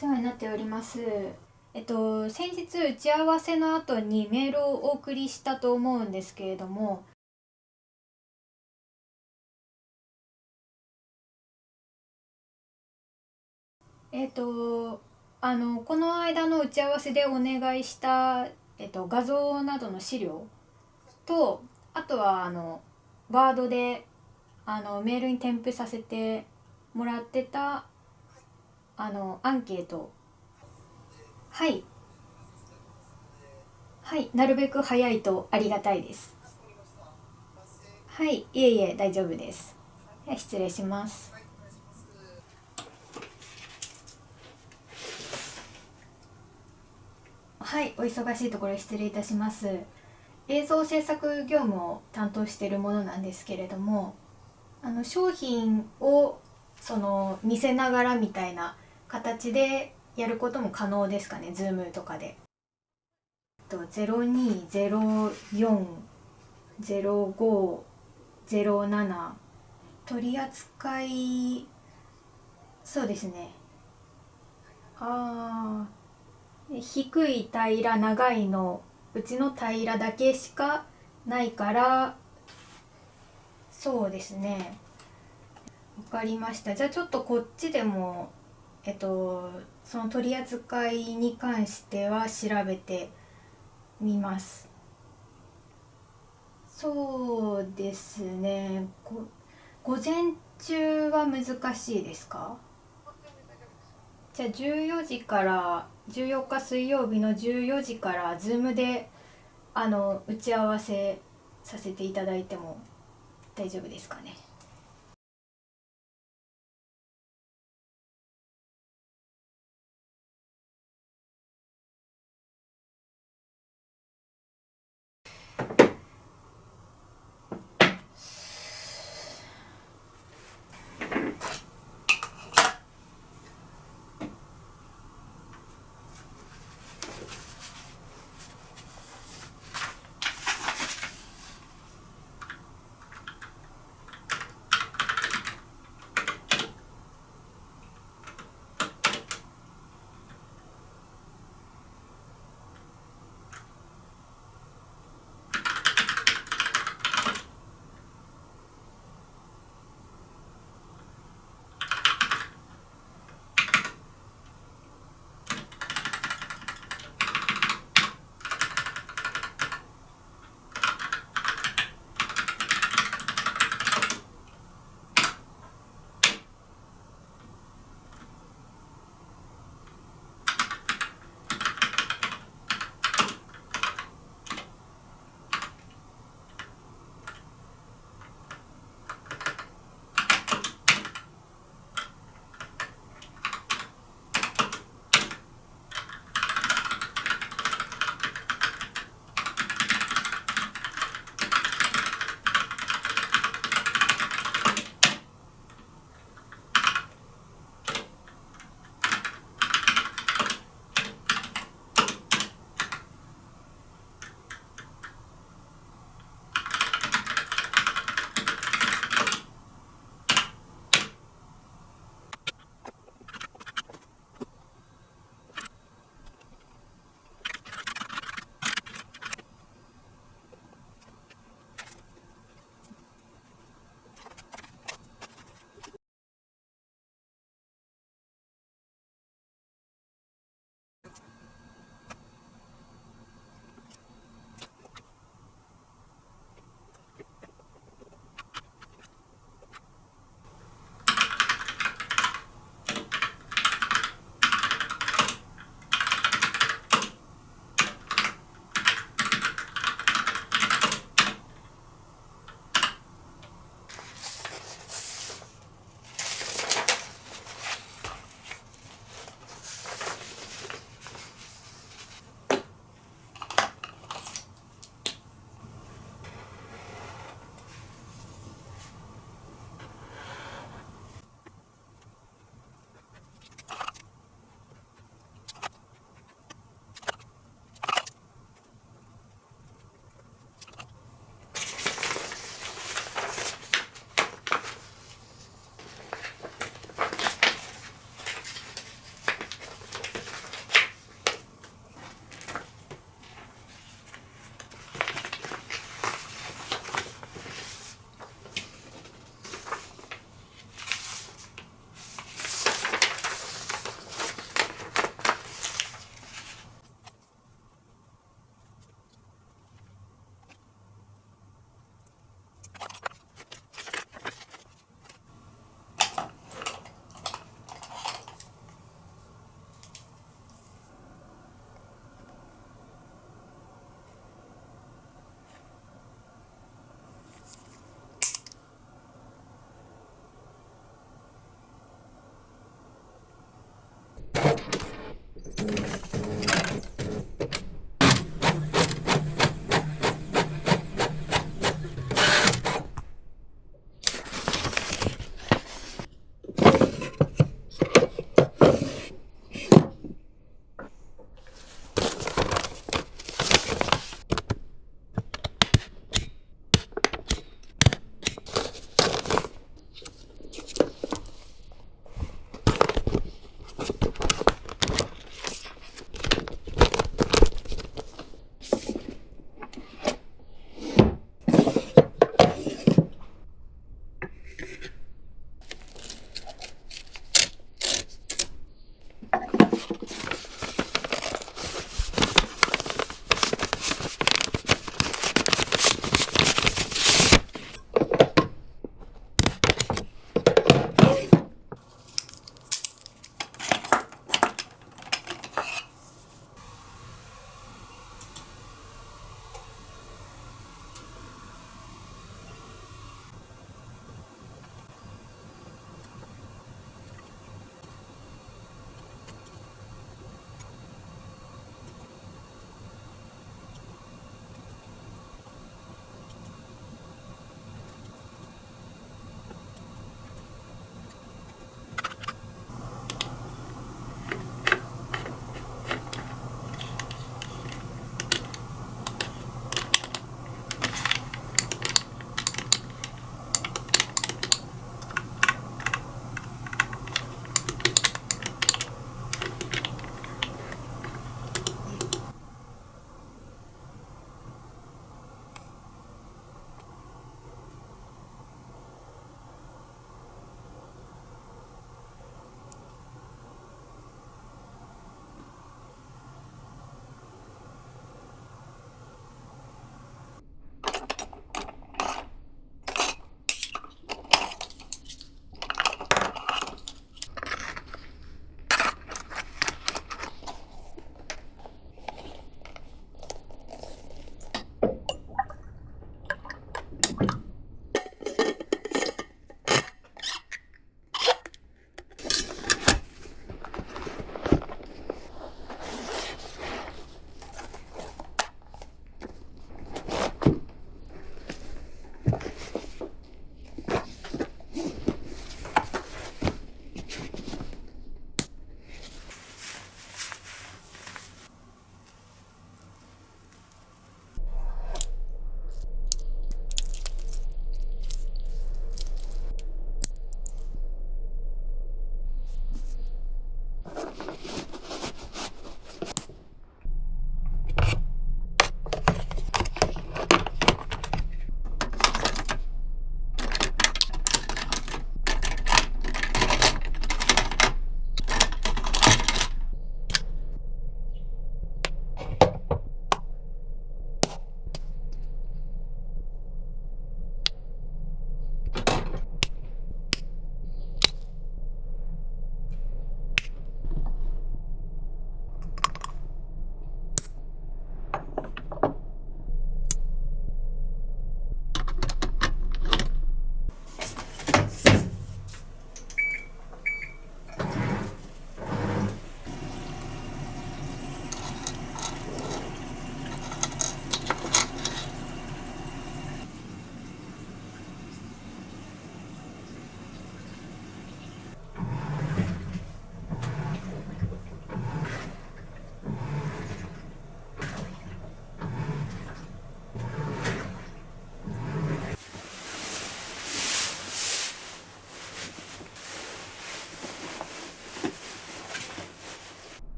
世話になっております。先日打ち合わせの後にメールをお送りしたと思うんですけれども、えっと、この間の打ち合わせでお願いした、画像などの資料と、あとはワードでメールに添付させてもらってたアンケート。はい、はい、なるべく早いとありがたいです。はい、いえいえ、大丈夫です。では失礼します。はい、お忙しいところ失礼いたします。映像制作業務を担当しているものなんですけれども、商品を見せながらみたいな形でやることも可能ですかね、ズームとかで。02040507取り扱い、そうですね。あ低い平ら長いのうちの平らだけしかないから、そうですね。わかりました。じゃあちょっとこっちでもその取り扱いに関しては調べてみます。そうですね。午前中は難しいですか？じゃあ14時から14日水曜日の14時からズームで打ち合わせさせていただいても大丈夫ですかね？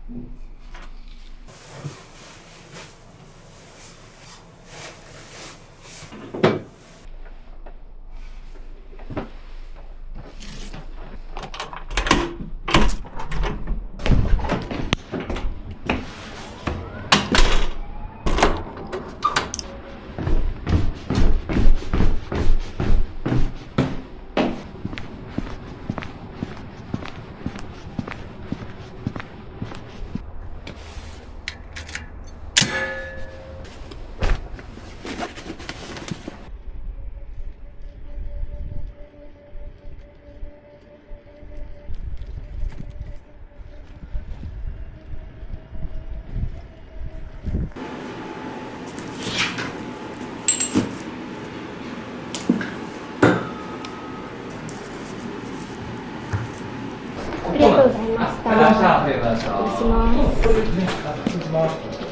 ありがとうございました。ありがとうございました。失礼します。そうですね。失礼します。